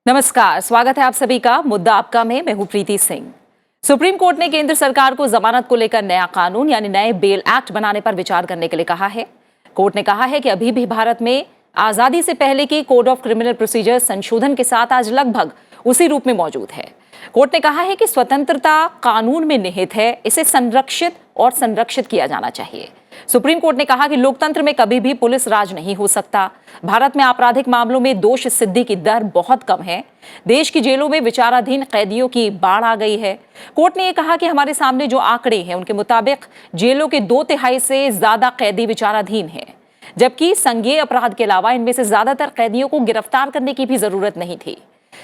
नमस्कार, स्वागत है आप सभी का मुद्दा आपका में। मैं हूं प्रीति सिंह। सुप्रीम कोर्ट ने केंद्र सरकार को जमानत को लेकर नया कानून यानी नए बेल एक्ट बनाने पर विचार करने के लिए कहा है। कोर्ट ने कहा है कि अभी भी भारत में आजादी से पहले की कोड ऑफ क्रिमिनल प्रोसीजर संशोधन के साथ आज लगभग उसी रूप में मौजूद है। कोर्ट ने कहा है कि स्वतंत्रता कानून में निहित है, इसे संरक्षित किया जाना चाहिए। सुप्रीम कोर्ट ने कहा कि लोकतंत्र में कभी भी पुलिस राज नहीं हो सकता। भारत में आपराधिक मामलों में दोष सिद्धि की दर बहुत कम है। देश की जेलों में विचाराधीन कैदियों की बाढ़ आ गई है। कोर्ट ने यह कहा कि हमारे सामने जो आंकड़े हैं उनके मुताबिक जेलों के 2/3 से ज्यादा कैदी विचाराधीन हैं, जबकि संज्ञेय अपराध के अलावा इनमें से ज्यादातर कैदियों को गिरफ्तार करने की भी जरूरत नहीं थी।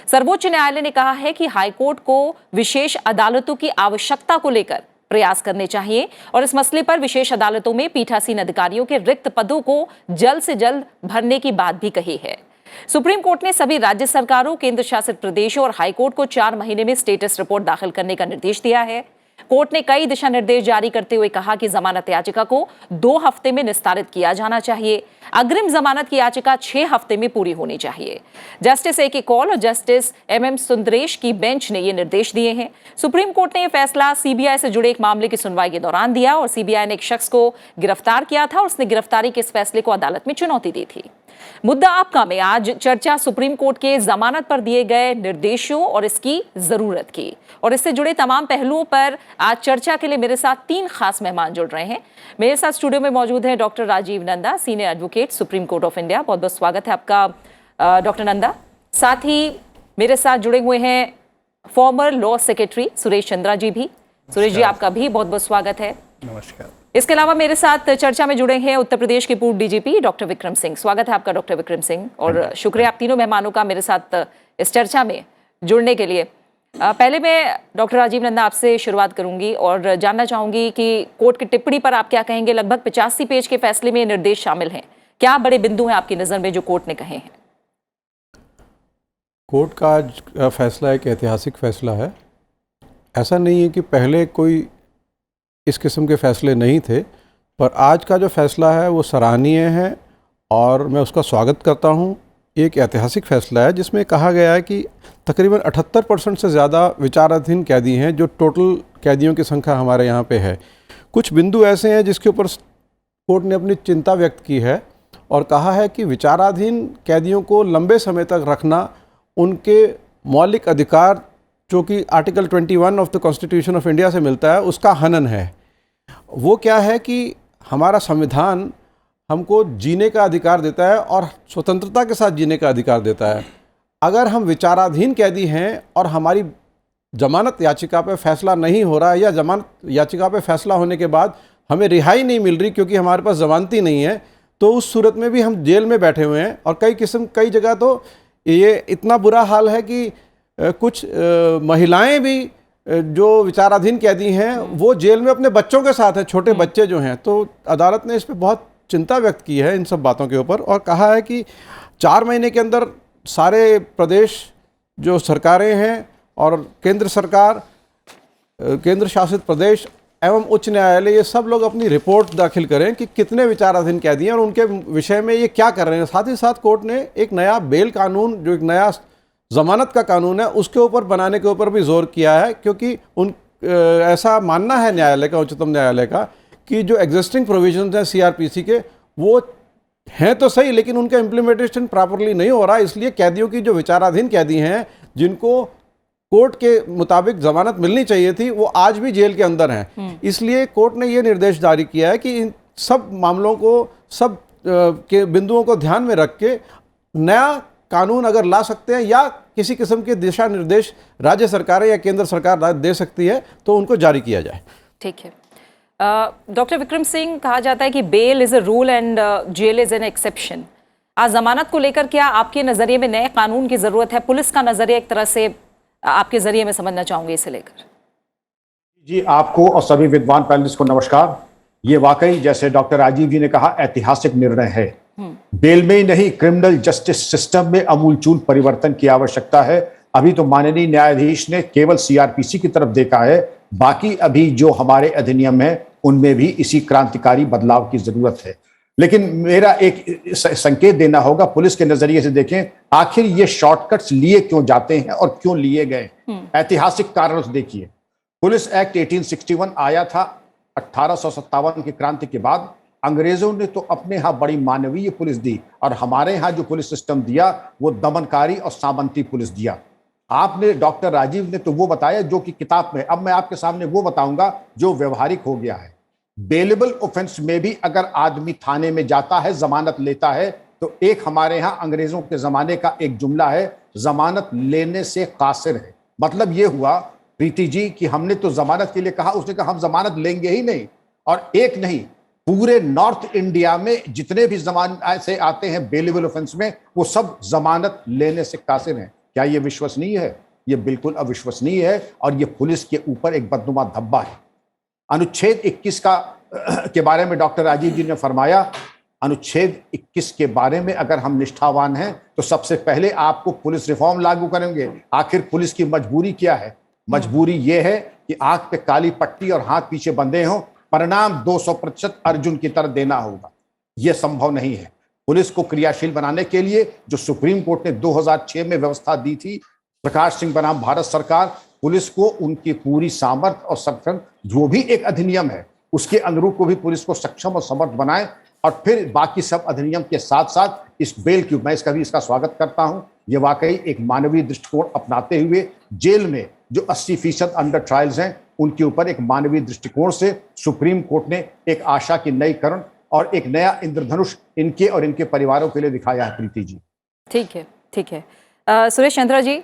सर्वोच्च न्यायालय ने कहा है कि हाईकोर्ट को विशेष अदालतों की आवश्यकता को लेकर प्रयास करने चाहिए और इस मसले पर विशेष अदालतों में पीठासीन अधिकारियों के रिक्त पदों को जल्द से जल्द भरने की बात भी कही है। सुप्रीम कोर्ट ने सभी राज्य सरकारों, केंद्र शासित प्रदेशों और हाईकोर्ट को 4 महीने में स्टेटस रिपोर्ट दाखिल करने का निर्देश दिया है। कोर्ट ने कई दिशा निर्देश जारी करते हुए कहा कि जमानत याचिका को 2 हफ्ते में निस्तारित किया जाना चाहिए। अग्रिम जमानत की याचिका 6 हफ्ते में पूरी होनी चाहिए। जस्टिस ए के कौल और जस्टिस MM सुंदरेश की बेंच ने ये निर्देश दिए हैं। सुप्रीम कोर्ट ने यह फैसला CBI से जुड़े एक मामले की सुनवाई के दौरान दिया और CBI ने एक शख्स को गिरफ्तार किया था और उसने गिरफ्तारी के इस फैसले को अदालत में चुनौती दी थी। मुद्दा आपका में आज चर्चा सुप्रीम कोर्ट के जमानत पर दिए गए निर्देशों और इसकी जरूरत की, और इससे जुड़े तमाम पहलुओं पर आज चर्चा के लिए मेरे साथ 3 खास मेहमान जुड़ रहे हैं। मेरे साथ स्टूडियो में मौजूद हैं doctor Rajiv Nanda, senior advocate, Supreme Court of India. बहुत बहुत स्वागत है आपका डॉक्टर नंदा। साथ ही मेरे साथ जुड़े हुए हैं former law secretary Suresh Chandra ji भी। सुरेश जी, आपका भी बहुत बहुत स्वागत है। नमस्कार। इसके अलावा मेरे साथ चर्चा में जुड़े हैं उत्तर प्रदेश के पूर्व DGP डॉक्टर विक्रम सिंह। स्वागत है आपका डॉक्टर विक्रम सिंह, और शुक्रिया आप तीनों मेहमानों का मेरे साथ इस चर्चा में जुड़ने के लिए। पहले मैं डॉक्टर राजीव नंदा आपसे शुरुआत करूंगी और जानना चाहूंगी कि कोर्ट की टिप्पणी पर आप क्या कहेंगे। लगभग 85 पेज के फैसले में निर्देश शामिल हैं। क्या बड़े बिंदु हैं आपकी नज़र में जो कोर्ट ने कहे हैं? कोर्ट का आज फैसला एक ऐतिहासिक फैसला है। ऐसा नहीं है कि पहले कोई इस किस्म के फैसले नहीं थे, पर आज का जो फैसला है वो सराहनीय है और मैं उसका स्वागत करता हूँ। एक ऐतिहासिक फैसला है जिसमें कहा गया है कि तकरीबन 78% से ज़्यादा विचाराधीन कैदी हैं, जो टोटल कैदियों की संख्या हमारे यहाँ पे है। कुछ बिंदु ऐसे हैं जिसके ऊपर कोर्ट ने अपनी चिंता व्यक्त की है और कहा है कि विचाराधीन कैदियों को लंबे समय तक रखना उनके मौलिक अधिकार जो कि article 21 of the constitution of India से मिलता है, उसका हनन है। वो क्या है कि हमारा संविधान हमको जीने का अधिकार देता है और स्वतंत्रता के साथ जीने का अधिकार देता है। अगर हम विचाराधीन कैदी हैं और हमारी जमानत याचिका पे फैसला नहीं हो रहा है या जमानत याचिका पे फैसला होने के बाद हमें रिहाई नहीं मिल रही क्योंकि हमारे पास जमानती नहीं है, तो उस सूरत में भी हम जेल में बैठे हुए हैं। और कई जगह तो ये इतना बुरा हाल है कि कुछ महिलाएं भी जो विचाराधीन कैदी हैं वो जेल में अपने बच्चों के साथ हैं, छोटे बच्चे जो हैं। तो अदालत ने इस पर बहुत चिंता व्यक्त की है इन सब बातों के ऊपर और कहा है कि 4 महीने के अंदर सारे प्रदेश जो सरकारें हैं और केंद्र सरकार, केंद्र शासित प्रदेश एवं उच्च न्यायालय, ये सब लोग अपनी रिपोर्ट दाखिल करें कि कितने विचाराधीन कैदी हैं और उनके विषय में ये क्या कर रहे हैं। साथ ही साथ कोर्ट ने एक नया बेल कानून, जो एक नया जमानत का कानून है, उसके ऊपर बनाने के ऊपर भी जोर किया है, क्योंकि ऐसा मानना है न्यायालय का, उच्चतम न्यायालय का, कि जो एग्जिस्टिंग प्रोविजंस हैं CRPC के वो हैं तो सही, लेकिन उनका इम्प्लीमेंटेशन प्रॉपरली नहीं हो रहा। इसलिए कैदियों की जो विचाराधीन कैदी हैं, जिनको कोर्ट के मुताबिक जमानत मिलनी चाहिए थी, वो आज भी जेल के अंदर हैं। इसलिए कोर्ट ने ये निर्देश जारी किया है कि इन सब मामलों को, सब के बिंदुओं को ध्यान में रख के नया कानून अगर ला सकते हैं या किसी किस्म के दिशा निर्देश राज्य सरकारें या केंद्र सरकार दे सकती है तो उनको जारी किया जाए। ठीक है। डॉक्टर विक्रम सिंह, कहा जाता है कि bail is a rule and jail is an exception. आज जमानत को लेकर क्या आपके नजरिए में नए कानून की जरूरत है? पुलिस का नजरिया एक तरह से आपके जरिए में समझना चाहूंगी इसे लेकर। जी, आपको और सभी विद्वान पैनलिस्ट को नमस्कार। ये वाकई, जैसे डॉक्टर राजीव जी ने कहा, ऐतिहासिक निर्णय है। बेल में ही नहीं, क्रिमिनल जस्टिस सिस्टम में अमूलचूल परिवर्तन की आवश्यकता है। अभी तो माननीय न्यायाधीश ने केवल CRPC की तरफ देखा है, बाकी अभी जो हमारे अधिनियम है उनमें भी इसी क्रांतिकारी बदलाव की जरूरत है। लेकिन मेरा एक संकेत देना होगा, पुलिस के नजरिए से देखें, आखिर ये शॉर्टकट्स लिए क्यों जाते हैं और क्यों लिए गए। ऐतिहासिक कारणों से देखिए, पुलिस एक्ट 1861 आया था 1857 की क्रांति के बाद। अंग्रेजों ने तो अपने यहाँ बड़ी मानवीय पुलिस दी, और हमारे यहाँ जो पुलिस सिस्टम दिया वो दमनकारी और सामंती पुलिस दिया। आपने, डॉक्टर राजीव ने तो वो बताया जो कि किताब में, अब मैं आपके सामने वो बताऊंगा जो व्यवहारिक हो गया है। बेलेबल ऑफेंस में भी अगर आदमी थाने में जाता है, जमानत लेता है, तो एक हमारे यहाँ अंग्रेजों के जमाने का एक जुमला है, जमानत लेने से कासिर है। मतलब ये हुआ प्रीति जी कि हमने तो जमानत के लिए कहा, उसने कहा हम जमानत लेंगे ही नहीं। और एक नहीं, पूरे नॉर्थ इंडिया में जितने भी जमानत से आते हैं बेलेबल ऑफेंस में, वो सब जमानत लेने से कासिर हैं। क्या ये विश्वसनीय है? ये बिल्कुल अविश्वसनीय है, और ये पुलिस के ऊपर एक बदनुमा धब्बा है। अनुच्छेद 21 के बारे में डॉक्टर राजीव जी ने फरमाया, अनुच्छेद 21 के बारे में अगर हम निष्ठावान हैं तो सबसे पहले आपको पुलिस रिफॉर्म लागू करेंगे। आखिर पुलिस की मजबूरी क्या है? मजबूरी यह है कि आंख पे काली पट्टी और हाथ पीछे बंधे हों, परिणाम 200% अर्जुन की तरह देना होगा। यह संभव नहीं है। पुलिस को क्रियाशील बनाने के लिए जो सुप्रीम कोर्ट ने 2006 में व्यवस्था दी थी, प्रकाश सिंह बनाम भारत सरकार, पुलिस को उनकी पूरी सामर्थ्य और सक्षम, जो भी एक अधिनियम है उसके अनुरूप को भी पुलिस को सक्षम और समर्थ बनाए, और फिर बाकी सब अधिनियम के साथ साथ इस बेल की, मैं इसका स्वागत करता हूं। ये वाकई एक मानवीय दृष्टिकोण अपनाते हुए जेल में जो 80% अंडर ट्रायल्स हैं उनके ऊपर एक मानवीय दृष्टिकोण से सुप्रीम कोर्ट ने एक आशा की नई किरण और एक नया इंद्रधनुष इनके और इनके परिवारों के लिए दिखाया है। प्रीति जी, ठीक है, ठीक है। सुरेश चंद्रा जी,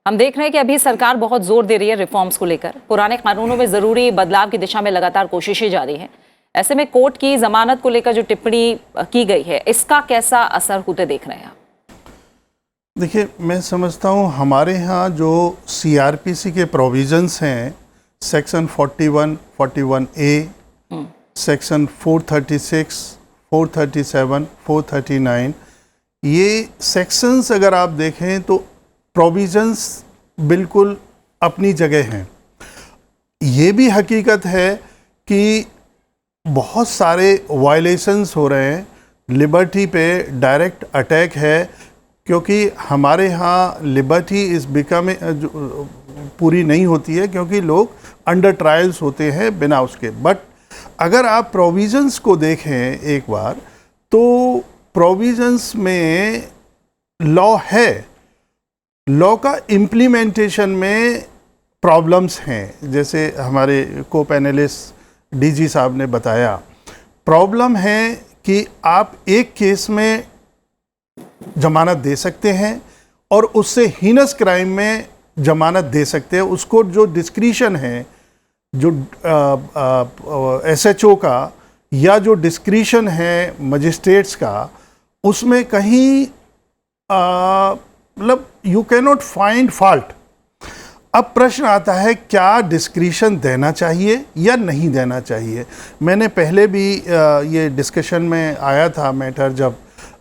हम देख रहे हैं कि अभी सरकार बहुत जोर दे रही है रिफॉर्म्स को लेकर। पुराने कानूनों में जरूरी बदलाव की दिशा में लगातार कोशिशें जारी हैं। ऐसे में कोर्ट की जमानत को लेकर जो टिप्पणी की गई है, इसका कैसा असर होते देख रहे हैं आप? देखिए, मैं समझता हूँ हमारे यहाँ जो CRPC के प्रोविजंस हैं, सेक्शन 41, 41A, सेक्शन 436, 437, 439, ये सेक्शंस अगर आप देखें तो प्रोविजंस बिल्कुल अपनी जगह हैं। ये भी हकीकत है कि बहुत सारे वायलेशंस हो रहे हैं, लिबर्टी पे डायरेक्ट अटैक है, क्योंकि हमारे यहाँ लिबर्टी इस बिकमिंग पूरी नहीं होती है क्योंकि लोग अंडर ट्रायल्स होते हैं बिना उसके। बट अगर आप प्रोविजंस को देखें एक बार, तो प्रोविजंस में लॉ है, लॉ का इम्प्लीमेंटेशन में प्रॉब्लम्स हैं। जैसे हमारे को पैनलिस्ट DG साहब ने बताया, प्रॉब्लम है कि आप एक केस में जमानत दे सकते हैं और उससे हीनस क्राइम में जमानत दे सकते हैं। उसको जो डिस्क्रिशन है, जो SHO का या जो डिस्क्रिशन है मजिस्ट्रेट्स का, उसमें कहीं मतलब you can not find fault. अब प्रश्न आता है क्या डिस्क्रिशन देना चाहिए या नहीं देना चाहिए। मैंने पहले भी ये डिस्कशन में आया था मैटर, जब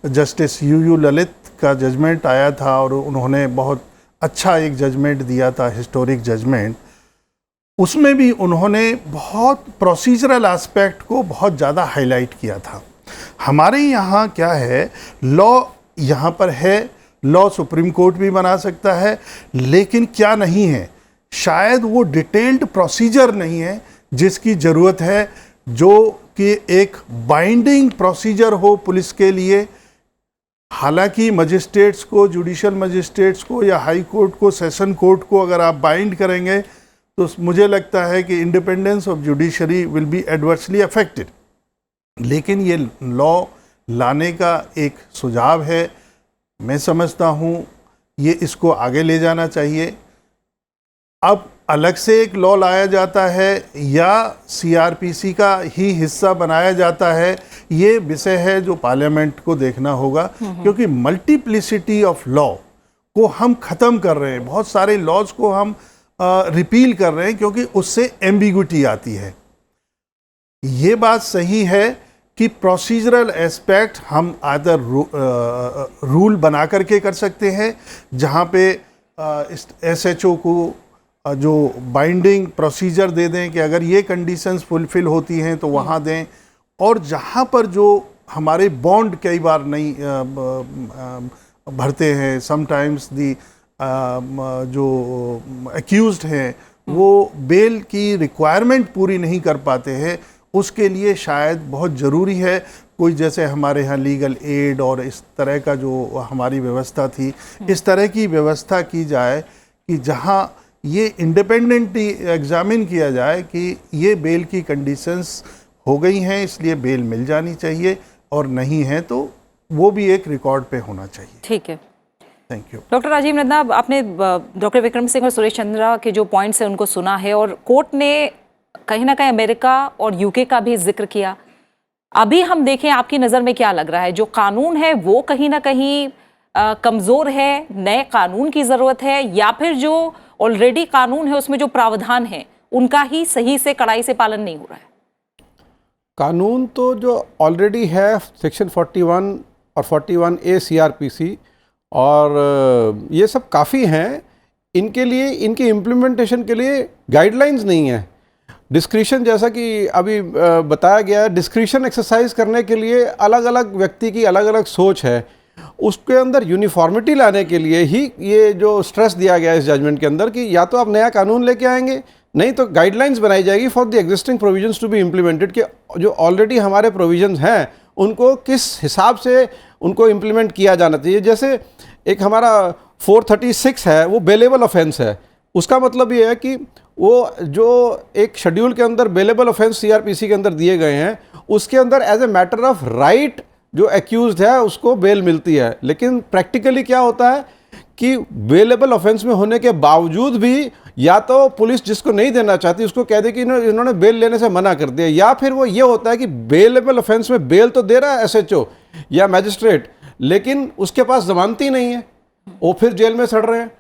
जस्टिस UU ललित का जजमेंट आया था और उन्होंने बहुत अच्छा एक जजमेंट दिया था, हिस्टोरिक जजमेंट। उसमें भी उन्होंने बहुत प्रोसीजरल एस्पेक्ट को बहुत ज़्यादा हाईलाइट किया था। हमारे यहाँ क्या है, लॉ यहाँ पर है, लॉ सुप्रीम कोर्ट भी बना सकता है, लेकिन क्या नहीं है, शायद वो डिटेल्ड प्रोसीजर नहीं है जिसकी ज़रूरत है, जो कि एक बाइंडिंग प्रोसीजर हो पुलिस के लिए। हालांकि मजिस्ट्रेट्स को, जुडिशल मजिस्ट्रेट्स को या हाई कोर्ट को, सेशन कोर्ट को अगर आप बाइंड करेंगे तो मुझे लगता है कि independence of judiciary will be adversely affected. लेकिन ये लॉ लाने का एक सुझाव है, मैं समझता हूँ ये इसको आगे ले जाना चाहिए। अब अलग से एक लॉ लाया जाता है या CRPC का ही हिस्सा बनाया जाता है, ये विषय है जो पार्लियामेंट को देखना होगा, क्योंकि मल्टीप्लिसिटी ऑफ लॉ को हम ख़त्म कर रहे हैं, बहुत सारे लॉज को हम रिपील कर रहे हैं क्योंकि उससे एम्बिग्विटी आती है। ये बात सही है कि प्रोसीजरल एस्पेक्ट हम आदर रूल बना करके कर सकते हैं, जहाँ पे SHO को जो बाइंडिंग प्रोसीजर दे दें कि अगर ये कंडीशंस फुलफिल होती हैं तो वहाँ दें, और जहाँ पर जो हमारे बॉन्ड कई बार नहीं भरते हैं, समटाइम्स दी जो एक्यूज्ड हैं वो बेल की रिक्वायरमेंट पूरी नहीं कर पाते हैं, उसके लिए शायद बहुत ज़रूरी है कोई, जैसे हमारे यहाँ लीगल एड और इस तरह का जो हमारी व्यवस्था थी, इस तरह की व्यवस्था की जाए कि जहाँ ये इंडिपेंडेंटली एग्जामिन किया जाए कि ये बेल की कंडीशंस हो गई हैं इसलिए बेल मिल जानी चाहिए, और नहीं है तो वो भी एक रिकॉर्ड पे होना चाहिए। ठीक है, thank you. Doctor Rajiv Nanda, आपने डॉक्टर विक्रम सिंह और सुरेश चंद्रा के जो पॉइंट्स हैं उनको सुना है, और कोर्ट ने कहीं ना कहीं अमेरिका और यूके का भी जिक्र किया। अभी हम देखें, आपकी नज़र में क्या लग रहा है, जो कानून है वो कहीं ना कहीं कमज़ोर है, नए कानून की ज़रूरत है, या फिर जो ऑलरेडी कानून है उसमें जो प्रावधान है उनका ही सही से कड़ाई से पालन नहीं हो रहा है? कानून तो जो ऑलरेडी है सेक्शन 41 और 41A CRPC और ये सब काफ़ी हैं, इनके लिए, इनके इम्प्लीमेंटेशन के लिए गाइडलाइंस नहीं है। डिस्क्रिशन, जैसा कि अभी बताया गया है, डिस्क्रिशन एक्सरसाइज करने के लिए अलग अलग व्यक्ति की अलग अलग सोच है, उसके अंदर यूनिफॉर्मिटी लाने के लिए ही ये जो स्ट्रेस दिया गया है इस जजमेंट के अंदर कि या तो आप नया कानून लेके आएंगे, नहीं तो गाइडलाइंस बनाई जाएगी for the existing provisions to be implemented, कि जो ऑलरेडी हमारे प्रोविजंस हैं उनको किस हिसाब से उनको इम्प्लीमेंट किया जाना चाहिए। जैसे एक हमारा 436 है, वो बेलेबल ऑफेंस है, उसका मतलब ये है कि वो जो एक शेड्यूल के अंदर बेलेबल ऑफेंस CRPC के अंदर दिए गए हैं, उसके अंदर as a matter of right जो एक्यूज्ड है उसको बेल मिलती है। लेकिन प्रैक्टिकली क्या होता है कि बेलेबल ऑफेंस में होने के बावजूद भी या तो पुलिस जिसको नहीं देना चाहती उसको कह दे कि इन्होंने बेल लेने से मना कर दिया, या फिर वो ये होता है कि बेलेबल ऑफेंस में बेल तो दे रहा है SHO या मैजिस्ट्रेट, लेकिन उसके पास जमानती नहीं है, वो फिर जेल में सड़ रहे हैं।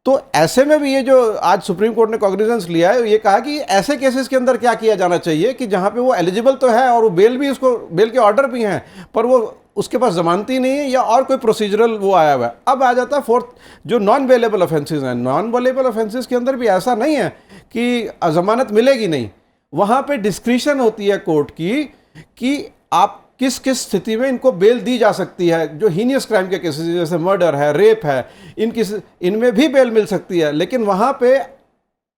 तो ऐसे में भी ये जो आज सुप्रीम कोर्ट ने कॉग्निजेंस लिया है, ये कहा कि ऐसे केसेस के अंदर क्या किया जाना चाहिए कि जहां पे वो एलिजिबल तो है और वो बेल भी, उसको बेल के ऑर्डर भी हैं, पर वो उसके पास जमानती नहीं है या और कोई प्रोसीजरल वो आया हुआ है। अब आ जाता है फोर्थ, जो नॉन बेलेबल ऑफेंसेस हैं। नॉन बेलेबल ऑफेंसेस के अंदर भी ऐसा नहीं है कि जमानत मिलेगी नहीं, वहाँ पे डिस्क्रिशन होती है कोर्ट की कि आप किस किस स्थिति में इनको बेल दी जा सकती है। जो हीनियस क्राइम के केसेस जैसे मर्डर है, रेप है, इनमें भी बेल मिल सकती है, लेकिन वहाँ पे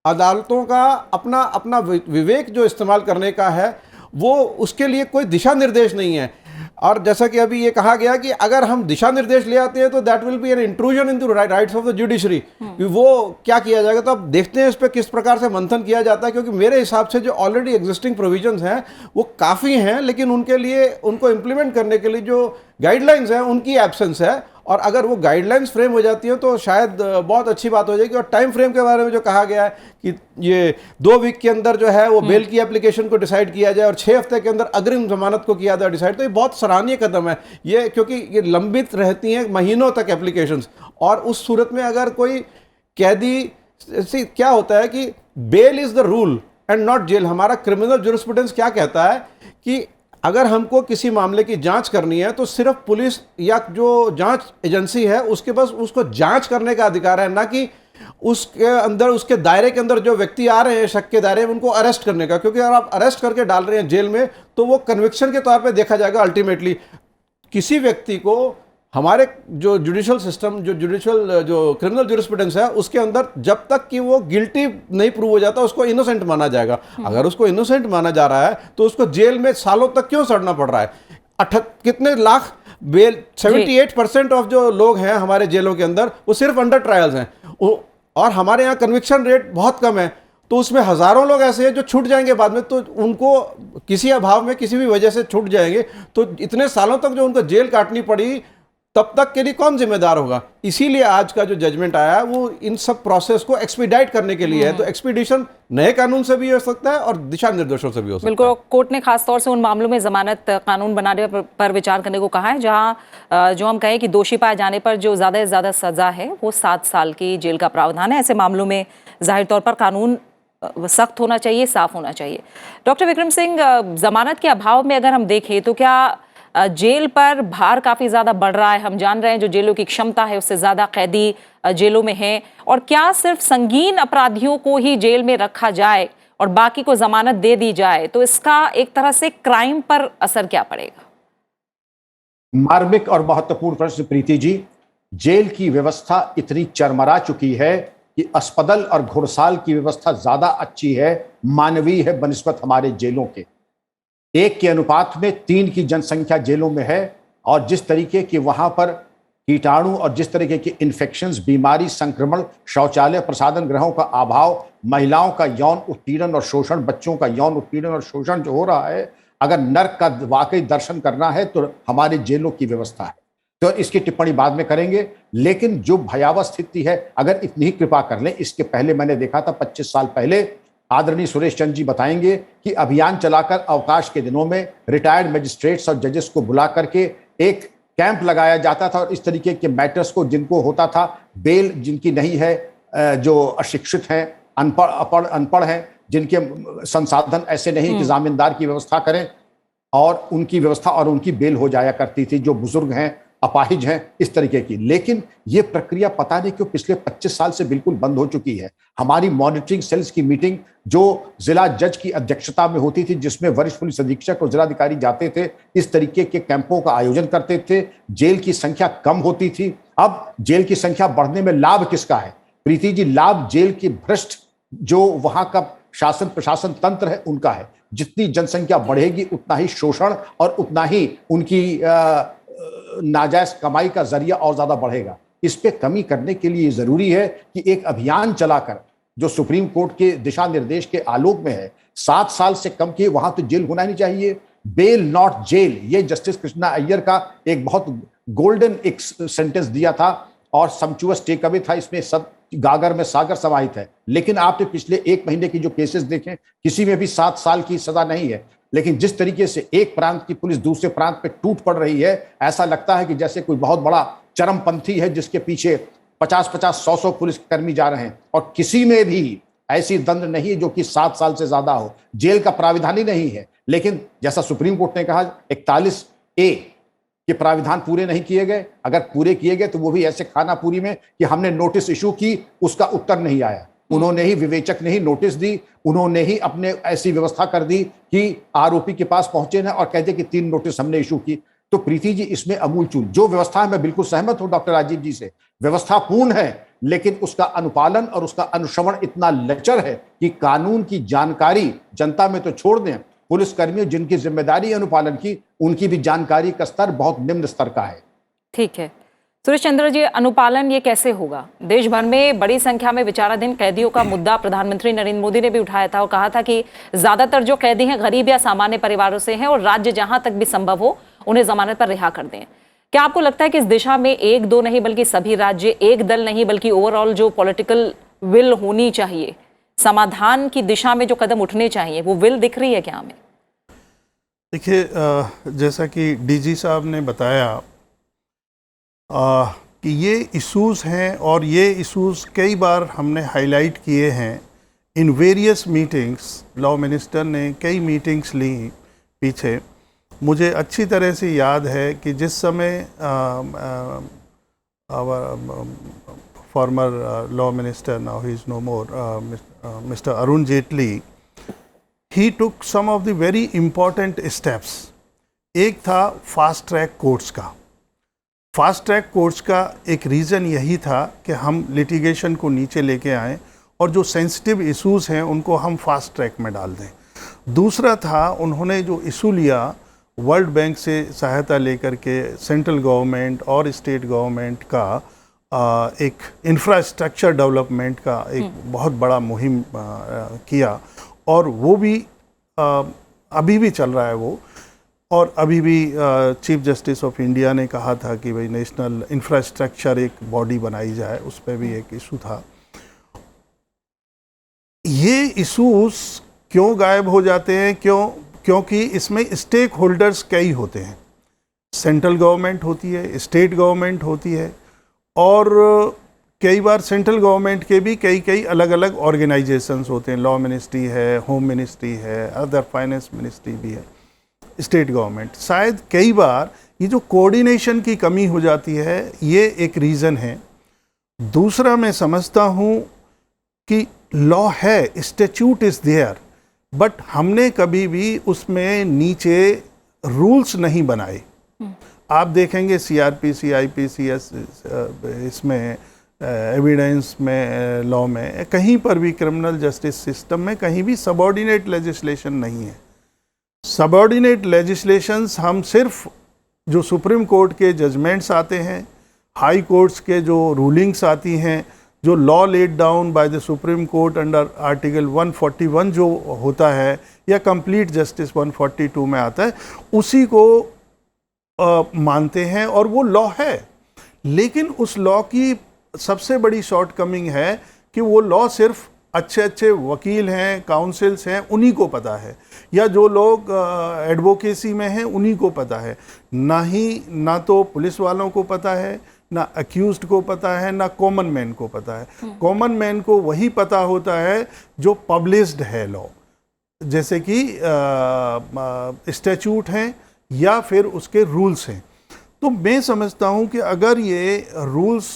अदालतों का अपना अपना विवेक जो इस्तेमाल करने का है, वो उसके लिए कोई दिशा निर्देश नहीं है। और जैसा कि अभी ये कहा गया कि अगर हम दिशा निर्देश ले आते हैं तो that will be an intrusion in the rights of the judiciary, वो क्या किया जाएगा। तो अब देखते हैं इस पर किस प्रकार से मंथन किया जाता है, क्योंकि मेरे हिसाब से जो ऑलरेडी एग्जिस्टिंग प्रोविजंस हैं वो काफ़ी हैं, लेकिन उनके लिए, उनको इम्प्लीमेंट करने के लिए जो गाइडलाइंस हैं उनकी एब्सेंस है। और अगर वो गाइडलाइंस फ्रेम हो जाती हैं तो शायद बहुत अच्छी बात हो जाएगी। और टाइम फ्रेम के बारे में जो कहा गया है कि ये 2 वीक के अंदर जो है वो बेल की एप्लीकेशन को डिसाइड किया जाए और 6 हफ्ते के अंदर अग्रिम जमानत को किया जाए डिसाइड, तो ये बहुत सराहनीय कदम है ये, क्योंकि ये लंबित रहती हैं महीनों तक एप्लीकेशंस। और उस सूरत में अगर कोई कैदी, क्या होता है कि bail is the rule and not jail. हमारा क्रिमिनल ज्यूरिस्प्रूडेंस क्या कहता है कि अगर हमको किसी मामले की जांच करनी है तो सिर्फ पुलिस या जो जांच एजेंसी है उसके पास उसको जांच करने का अधिकार है, ना कि उसके अंदर, उसके दायरे के अंदर जो व्यक्ति आ रहे हैं शक के दायरे में, उनको अरेस्ट करने का। क्योंकि अगर आप अरेस्ट करके डाल रहे हैं जेल में तो वो कन्विक्शन के तौर पे देखा जाएगा। अल्टीमेटली किसी व्यक्ति को हमारे जो जुडिशियल सिस्टम, जो क्रिमिनल ज्यूरिस्प्रूडेंस है उसके अंदर जब तक कि वो गिल्टी नहीं प्रूव हो जाता उसको इनोसेंट माना जाएगा। अगर उसको इनोसेंट माना जा रहा है तो उसको जेल में सालों तक क्यों सड़ना पड़ रहा है। कितने लाख बेल, 78% ऑफ जो लोग हैं हमारे जेलों के अंदर वो सिर्फ अंडर ट्रायल्स हैं, और हमारे यहाँ कन्विक्शन रेट बहुत कम है। तो उसमें हजारों लोग ऐसे हैं जो छूट जाएंगे बाद में, तो उनको किसी अभाव में किसी भी वजह से छूट जाएंगे, तो इतने सालों तक जो उनको जेल काटनी पड़ी तब तक के लिए कौन जिम्मेदार होगा। इसीलिए आज का जो जजमेंट आया है वो इन सब प्रोसेस को एक्सपीडाइट करने के लिए है। तो एक्सपीडिशन नए कानून से भी हो सकता है और दिशा निर्देशों से भी हो सकता है। बिल्कुल, कोर्ट ने खास तौर से उन मामलों में जमानत कानून बनाने पर विचार करने को कहा है जहां जो हम कहें कि दोषी पाए जाने पर जो ज़्यादा से ज़्यादा सज़ा है वो 7 साल की जेल का प्रावधान है। ऐसे मामलों में जाहिर तौर पर कानून सख्त होना चाहिए, साफ होना चाहिए। डॉक्टर विक्रम सिंह, जमानत के अभाव में अगर हम देखें तो क्या जेल पर भार काफ़ी ज़्यादा बढ़ रहा है? हम जान रहे हैं जो जेलों की क्षमता है उससे ज़्यादा कैदी जेलों में हैं, और क्या सिर्फ संगीन अपराधियों को ही जेल में रखा जाए और बाकी को जमानत दे दी जाए तो इसका एक तरह से क्राइम पर असर क्या पड़ेगा? मार्मिक और महत्वपूर्ण प्रश्न प्रीति जी। जेल की व्यवस्था इतनी चरमरा चुकी है कि अस्पताल और घुड़साल की व्यवस्था ज्यादा अच्छी है, मानवीय है बनिस्बत हमारे जेलों के। 1 के अनुपात में 3 की जनसंख्या जेलों में है, और जिस तरीके की वहां पर कीटाणु और जिस तरीके के इन्फेक्शंस, बीमारी, संक्रमण, शौचालय, प्रसाधन गृहों का अभाव, महिलाओं का यौन उत्पीड़न और शोषण, बच्चों का यौन उत्पीड़न और शोषण जो हो रहा है, अगर नर्क का वाकई दर्शन करना है तो हमारे जेलों की व्यवस्था है। तो इसकी टिप्पणी बाद में करेंगे, लेकिन जो भयावह स्थिति है, अगर इतनी ही कृपा कर लें। इसके पहले मैंने देखा था 25 साल पहले, आदरणीय सुरेश चंद्र जी बताएंगे कि अभियान चलाकर अवकाश के दिनों में रिटायर्ड मजिस्ट्रेट्स और जजेस को बुला करके एक कैंप लगाया जाता था, और इस तरीके के मैटर्स को जिनको होता था बेल, जिनकी नहीं है, जो अशिक्षित हैं, अनपढ़ हैं, जिनके संसाधन ऐसे नहीं कि जामीनदार की व्यवस्था करें, और उनकी व्यवस्था और उनकी बेल हो जाया करती थी, जो बुजुर्ग हैं, अपाहिज हैं, इस तरीके की। लेकिन ये प्रक्रिया पता नहीं क्यों पिछले 25 साल से बिल्कुल बंद हो चुकी है। हमारी मॉनिटरिंग सेल्स की मीटिंग जो जिला जज की अध्यक्षता में होती थी, जिसमें वरिष्ठ पुलिस अधीक्षक और जिलाधिकारी जाते थे, इस तरीके के कैंपों का आयोजन करते थे, जेल की संख्या कम होती थी। अब जेल की संख्या बढ़ने में लाभ किसका है प्रीति जी? लाभ जेल की भ्रष्ट जो वहां का शासन प्रशासन तंत्र है उनका है। जितनी जनसंख्या बढ़ेगी उतना ही शोषण और उतना ही उनकी नाजायज कमाई का जरिया और ज्यादा बढ़ेगा। इस पे कमी करने के लिए जरूरी है कि एक अभियान चलाकर, जो सुप्रीम कोर्ट के दिशा निर्देश के आलोक में है, 7 साल से कम की वहां तो जेल होना नहीं चाहिए। बेल नॉट जेल, ये जस्टिस कृष्णा अय्यर का एक बहुत गोल्डन एक सेंटेंस दिया था, और सम्चुअस टेक अवे था। इसमें सब गागर में सागर समाहित है। लेकिन आपने पिछले 1 महीने की जो केसेस देखे, किसी में भी 7 साल की सजा नहीं है। लेकिन जिस तरीके से एक प्रांत की पुलिस दूसरे प्रांत पे टूट पड़ रही है, ऐसा लगता है कि जैसे कोई बहुत बड़ा चरमपंथी है जिसके पीछे 50-50, 100-100 पुलिसकर्मी जा रहे हैं, और किसी में भी ऐसी दंड नहीं है जो कि 7 साल से ज्यादा हो। जेल का प्राविधान ही नहीं है। लेकिन जैसा सुप्रीम कोर्ट ने कहा, 41A के प्राविधान पूरे नहीं किए गए। अगर पूरे किए गए तो वो भी ऐसे खानापुरी में कि हमने नोटिस इशू की, उसका उत्तर नहीं आया। उन्होंने ही, विवेचक ने ही नोटिस दी, उन्होंने ही अपने ऐसी व्यवस्था कर दी कि आरोपी के पास पहुंचे ना और कहते कि 3 नोटिस हमने इशू की। तो प्रीति जी, इसमें अमूल चूक। जो व्यवस्था है, मैं बिल्कुल सहमत हूं डॉक्टर राजीव जी से, व्यवस्था पूर्ण है, लेकिन उसका अनुपालन और उसका अनुश्रवण इतना लचर है कि कानून की जानकारी जनता में तो छोड़ दें, पुलिसकर्मियों जिनकी जिम्मेदारी अनुपालन की, उनकी भी जानकारी का स्तर बहुत निम्न स्तर का है। ठीक है सुरेश चंद्र जी, अनुपालन ये कैसे होगा? देश भर में बड़ी संख्या में विचाराधीन कैदियों का मुद्दा प्रधानमंत्री नरेंद्र मोदी ने भी उठाया था और कहा था कि ज्यादातर जो कैदी हैं गरीब या सामान्य परिवारों से हैं, और राज्य जहां तक भी संभव हो उन्हें जमानत पर रिहा कर दें। क्या आपको लगता है कि इस दिशा में 1-2 नहीं बल्कि सभी राज्य, एक दल नहीं बल्कि ओवरऑल जो पॉलिटिकल विल होनी चाहिए, समाधान की दिशा में जो कदम उठने चाहिए, वो विल दिख रही है क्या हमें? देखिए, जैसा कि डीजी साहब ने बताया कि ये इश्यूज़ हैं, और ये इश्यूज़ कई बार हमने हाईलाइट किए हैं in various meetings. Law minister ने कई मीटिंग्स ली पीछे। मुझे अच्छी तरह से याद है कि जिस समय former law minister, now he is no more, mister Arun Jaitley, he took some of the very important steps. एक था फास्ट ट्रैक कोर्ट्स का। फास्ट ट्रैक कोर्ट्स का एक रीज़न यही था कि हम लिटिगेशन को नीचे लेके आएँ और जो सेंसिटिव इश्यूज़ हैं उनको हम फास्ट ट्रैक में डाल दें। दूसरा था, उन्होंने जो इशू लिया वर्ल्ड बैंक से सहायता लेकर के सेंट्रल गवर्नमेंट और स्टेट गवर्नमेंट का एक इंफ्रास्ट्रक्चर डेवलपमेंट का एक बहुत बड़ा मुहिम किया, और वो भी अभी भी चल रहा है वो। और अभी भी चीफ जस्टिस ऑफ इंडिया ने कहा था कि भाई नेशनल इंफ्रास्ट्रक्चर एक बॉडी बनाई जाए, उस पर भी एक इशू था। ये इशूज क्यों गायब हो जाते हैं? क्योंकि इसमें स्टेक होल्डर्स कई होते हैं। सेंट्रल गवर्नमेंट होती है, स्टेट गवर्नमेंट होती है, और कई बार सेंट्रल गवर्नमेंट के भी कई अलग अलग ऑर्गेनाइजेशंस होते हैं। लॉ मिनिस्ट्री है, होम मिनिस्ट्री है, अदर फाइनेंस मिनिस्ट्री भी है, स्टेट गवर्नमेंट। शायद कई बार ये जो कोऑर्डिनेशन की कमी हो जाती है, ये एक रीज़न है। दूसरा, मैं समझता हूँ कि लॉ है, स्टैट्यूट इज़ देयर, बट हमने कभी भी उसमें नीचे रूल्स नहीं बनाए। आप देखेंगे सीआरपीसी, आईपीसीएस, इसमें एविडेंस में, लॉ में, कहीं पर भी क्रिमिनल जस्टिस सिस्टम में कहीं भी सबऑर्डिनेट लेजिस्लेशन नहीं है। सबऑर्डिनेट लेजिस्लेशंस हम सिर्फ जो सुप्रीम कोर्ट के जजमेंट्स आते हैं, हाई कोर्ट्स के जो रूलिंग्स आती हैं, जो law laid down by the supreme court under article 141 जो होता है, या कंप्लीट जस्टिस 142 में आता है, उसी को मानते हैं और वो लॉ है। लेकिन उस लॉ की सबसे बड़ी शॉर्टकमिंग है कि वो लॉ सिर्फ अच्छे अच्छे वकील हैं, काउंसिल्स हैं, उन्हीं को पता है, या जो लोग एडवोकेसी में हैं उन्हीं को पता है। ना तो पुलिस वालों को पता है, ना अक्यूज्ड को पता है, ना कॉमन मैन को पता है। कॉमन मैन को वही पता होता है जो पब्लिश्ड है लॉ, जैसे कि स्टैट्यूट हैं या फिर उसके रूल्स हैं। तो मैं समझता हूँ कि अगर ये रूल्स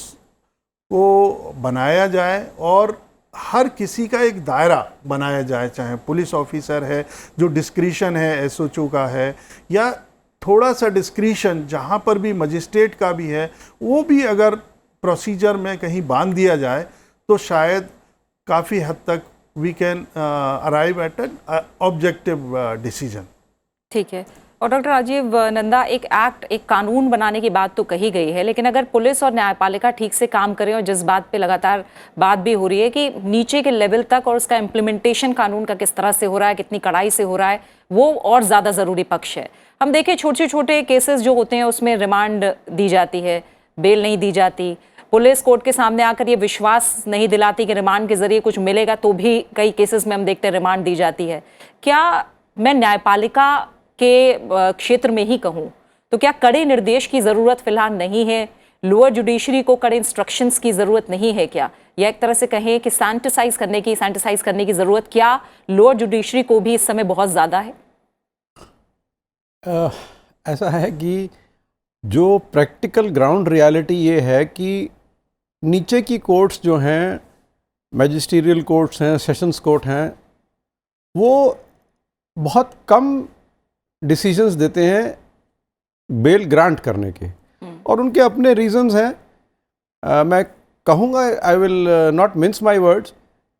को बनाया जाए और हर किसी का एक दायरा बनाया जाए, चाहे पुलिस ऑफिसर है, जो डिस्क्रिशन है एसओचओ का है, या थोड़ा सा डिस्क्रिशन जहाँ पर भी मजिस्ट्रेट का भी है, वो भी अगर प्रोसीजर में कहीं बांध दिया जाए तो शायद काफ़ी हद तक we can arrive at an objective decision. ठीक है। और डॉक्टर राजीव नंदा, एक एक्ट, एक कानून बनाने की बात तो कही गई है, लेकिन अगर पुलिस और न्यायपालिका ठीक से काम करें, और जिस बात पे लगातार बात भी हो रही है कि नीचे के लेवल तक और उसका इम्प्लीमेंटेशन कानून का किस तरह से हो रहा है, कितनी कड़ाई से हो रहा है, वो और ज़्यादा ज़रूरी पक्ष है। हम देखें छोटे छोटे केसेस जो होते हैं उसमें रिमांड दी जाती है, बेल नहीं दी जाती, पुलिस कोर्ट के सामने आकर ये विश्वास नहीं दिलाती कि रिमांड के जरिए कुछ मिलेगा, तो भी कई केसेस में हम देखते हैं रिमांड दी जाती है। क्या मैं न्यायपालिका के क्षेत्र में ही कहूँ तो क्या कड़े निर्देश की ज़रूरत फिलहाल नहीं है? लोअर जुडिशरी को कड़े इंस्ट्रक्शंस की ज़रूरत नहीं है क्या? या एक तरह से कहें कि सैनिटाइज करने की ज़रूरत क्या लोअर जुडिशरी को भी इस समय बहुत ज़्यादा है? ऐसा है कि जो प्रैक्टिकल ग्राउंड रियलिटी ये है कि नीचे की कोर्ट्स जो हैं, मैजिस्ट्रियल कोर्ट्स हैं, सेशंस कोर्ट हैं, वो बहुत कम डिसीजंस देते हैं बेल ग्रांट करने के, और उनके अपने रीजंस हैं। मैं कहूँगा, I will not mince my words,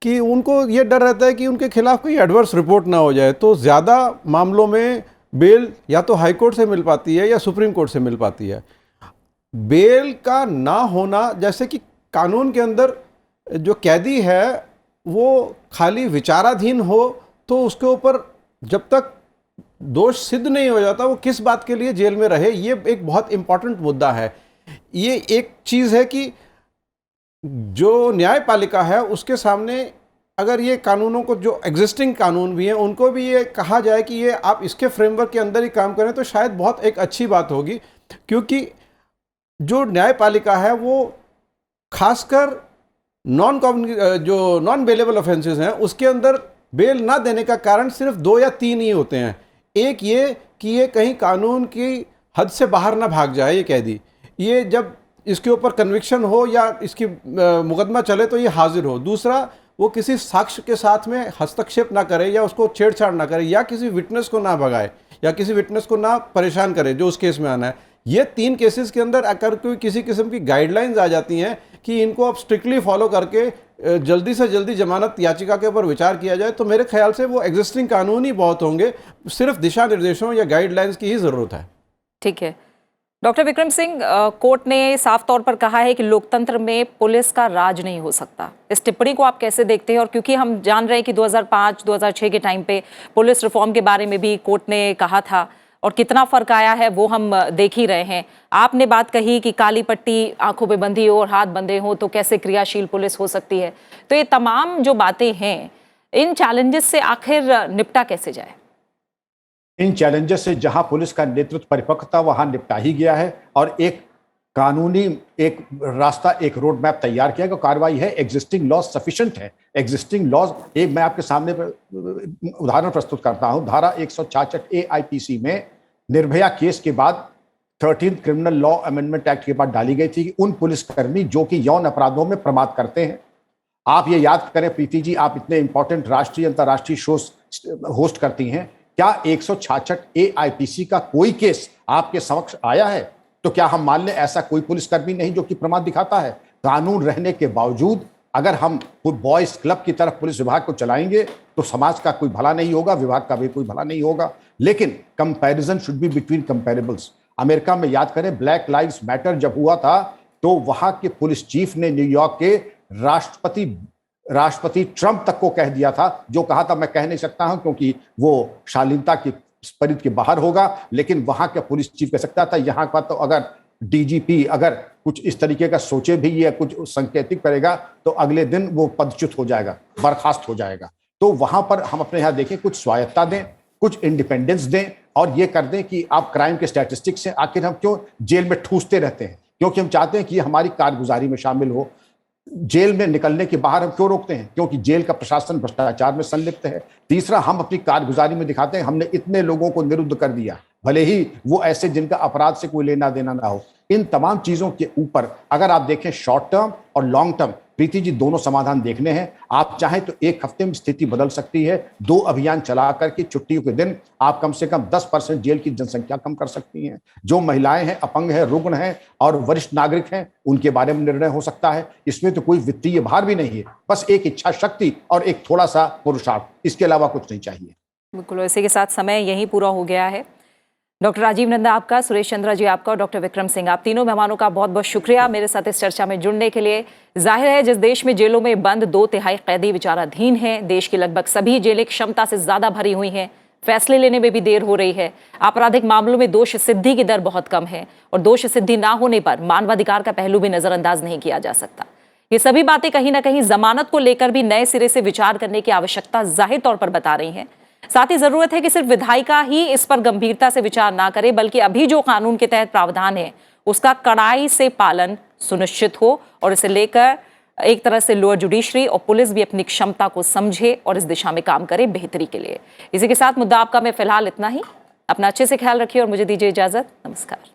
कि उनको ये डर रहता है कि उनके खिलाफ कोई एडवर्स रिपोर्ट ना हो जाए, तो ज़्यादा मामलों में बेल या तो हाई कोर्ट से मिल पाती है या सुप्रीम कोर्ट से मिल पाती है। बेल का ना होना, जैसे कि कानून के अंदर जो कैदी है वो खाली विचाराधीन हो तो उसके ऊपर जब तक दोष सिद्ध नहीं हो जाता वो किस बात के लिए जेल में रहे, ये एक बहुत इंपॉर्टेंट मुद्दा है। ये एक चीज़ है कि जो न्यायपालिका है उसके सामने अगर ये कानूनों को, जो एग्जिस्टिंग कानून भी हैं, उनको भी ये कहा जाए कि ये आप इसके फ्रेमवर्क के अंदर ही काम करें, तो शायद बहुत एक अच्छी बात होगी। क्योंकि जो न्यायपालिका है वो खासकर नॉन बेलेबल ऑफेंसेस हैं उसके अंदर बेल ना देने का कारण सिर्फ 2 या 3 ही होते हैं। एक ये कि ये कहीं कानून की हद से बाहर ना भाग जाए ये कैदी, ये जब इसके ऊपर कन्विक्शन हो या इसकी मुकदमा चले तो ये हाजिर हो। दूसरा, वो किसी साक्ष्य के साथ में हस्तक्षेप ना करे या उसको छेड़छाड़ ना करे, या किसी विटनेस को ना भगाए या किसी विटनेस को ना परेशान करे जो उस केस में आना है। ये 3 केसेस के अंदर अगर कोई किसी किस्म की गाइडलाइंस आ जाती हैं कि इनको अब स्ट्रिक्टली फॉलो करके जल्दी से जल्दी जमानत याचिका के ऊपर विचार किया जाए, तो मेरे ख्याल से वो एग्जिस्टिंग कानून ही बहुत होंगे, सिर्फ दिशा निर्देशों या गाइडलाइंस की ही ज़रूरत है। ठीक है। डॉक्टर विक्रम सिंह, कोर्ट ने साफ तौर पर कहा है कि लोकतंत्र में पुलिस का राज नहीं हो सकता। इस टिप्पणी को आप कैसे देखते हैं? और क्योंकि हम जान रहे हैं कि 2005-2006 के टाइम पे पुलिस रिफॉर्म के बारे में भी कोर्ट ने कहा था, और कितना फर्क आया है वो हम देख ही रहे हैं। आपने बात कही कि काली पट्टी आंखों पे बंधी हो और हाथ बंधे हो तो कैसे क्रियाशील पुलिस हो सकती है। तो ये तमाम जो बातें हैं, इन चैलेंजेस से आखिर निपटा कैसे जाए? इन चैलेंजेस से जहां पुलिस का नेतृत्व परिपक्व था वहां निपटा ही गया है, और एक कानूनी एक रास्ता, एक रोड मैप तैयार किया गया। कार्रवाई है, एग्जिस्टिंग लॉज सफिशिएंट है। एग्जिस्टिंग लॉज, एक मैं आपके सामने उदाहरण प्रस्तुत करता हूं। धारा 166 AIPC में निर्भया केस के बाद 13th criminal law amendment act के बाद डाली गई थी कि उन पुलिसकर्मी जो कि यौन अपराधों में प्रमाद करते हैं, आप ये याद करें प्रीति जी, आप इतने इंपॉर्टेंट राष्ट्रीय अंतर्राष्ट्रीय शोज होस्ट करती हैं, क्या 166 AIPC का कोई केस आपके समक्ष आया है तो क्या हम मान लें ऐसा कोई पुलिसकर्मी नहीं जो कि प्रमाद दिखाता है? कानून रहने के बावजूद अगर हम कोई बॉयज क्लब की तरफ पुलिस विभाग को चलाएंगे तो समाज का कोई भला नहीं होगा, विभाग का भी कोई भला नहीं होगा। लेकिन comparison should be between comparables. America में याद करें ब्लैक लाइव्स मैटर जब हुआ था तो वहां के पुलिस चीफ ने न्यूयॉर्क के राष्ट्रपति ट्रंप तक को कह दिया था, जो कहा था मैं कह नहीं सकता हूं क्योंकि वो शालीनता की परिधि के बाहर होगा, लेकिन वहां का पुलिस चीफ कह सकता था। यहां का तो अगर डीजीपी अगर कुछ इस तरीके का सोचे भी या कुछ संकेतिक करेगा तो अगले दिन वो पदच्युत हो जाएगा, बर्खास्त हो जाएगा। तो वहां पर हम अपने यहां देखें, कुछ स्वायत्ता दें, कुछ इंडिपेंडेंस दें और ये कर दें कि आप क्राइम के स्टैटिस्टिक्स से आखिर हम क्यों जेल में ठूसते रहते हैं? क्योंकि हम चाहते हैं कि हमारी कारगुजारी में शामिल हो। जेल में निकलने के बाहर हम क्यों रोकते हैं? क्योंकि जेल का प्रशासन भ्रष्टाचार में संलिप्त है। तीसरा, हम अपनी कारगुजारी में दिखाते हैं हमने इतने लोगों को निरुद्ध कर दिया, भले ही वो ऐसे जिनका अपराध से कोई लेना देना ना हो। इन तमाम चीजों के ऊपर अगर आप देखें शॉर्ट टर्म और लॉन्ग टर्म, प्रीति जी दोनों समाधान देखने हैं। आप चाहें तो एक हफ्ते में स्थिति बदल सकती है। 2 अभियान चला करके छुट्टियों के दिन आप कम से कम 10% जेल की जनसंख्या कम कर सकती हैं। जो महिलाएं हैं, अपंग हैं, रुग्ण हैं और वरिष्ठ नागरिक हैं, उनके बारे में निर्णय हो सकता है। इसमें तो कोई वित्तीय भार भी नहीं है, बस एक इच्छा शक्ति और एक थोड़ा सा पुरुषार्थ, इसके अलावा कुछ नहीं चाहिए। बिल्कुल, इसी के साथ समय यहीं पूरा हो गया है। डॉक्टर राजीव नंदा आपका, सुरेश चंद्रा जी आपका और डॉक्टर विक्रम सिंह, आप तीनों मेहमानों का बहुत बहुत शुक्रिया मेरे साथ इस चर्चा में जुड़ने के लिए। जाहिर है जिस देश में जेलों में बंद 2/3 कैदी विचाराधीन हैं, देश की लगभग सभी जेलें क्षमता से ज्यादा भरी हुई हैं, फैसले लेने में भी देर हो रही है, आपराधिक मामलों में दोष सिद्धि की दर बहुत कम है और दोष सिद्धि ना होने पर मानवाधिकार का पहलू भी नजरअंदाज नहीं किया जा सकता। ये सभी बातें कहीं ना कहीं जमानत को लेकर भी नए सिरे से विचार करने की आवश्यकता जाहिर तौर पर बता रही हैं। साथ ही जरूरत है कि सिर्फ विधायिका ही इस पर गंभीरता से विचार ना करे, बल्कि अभी जो कानून के तहत प्रावधान है उसका कड़ाई से पालन सुनिश्चित हो और इसे लेकर एक तरह से लोअर जुडिशरी और पुलिस भी अपनी क्षमता को समझे और इस दिशा में काम करे बेहतरी के लिए। इसी के साथ मुद्दा आपका में फिलहाल इतना ही। अपना अच्छे से ख्याल रखिए और मुझे दीजिए इजाजत। नमस्कार।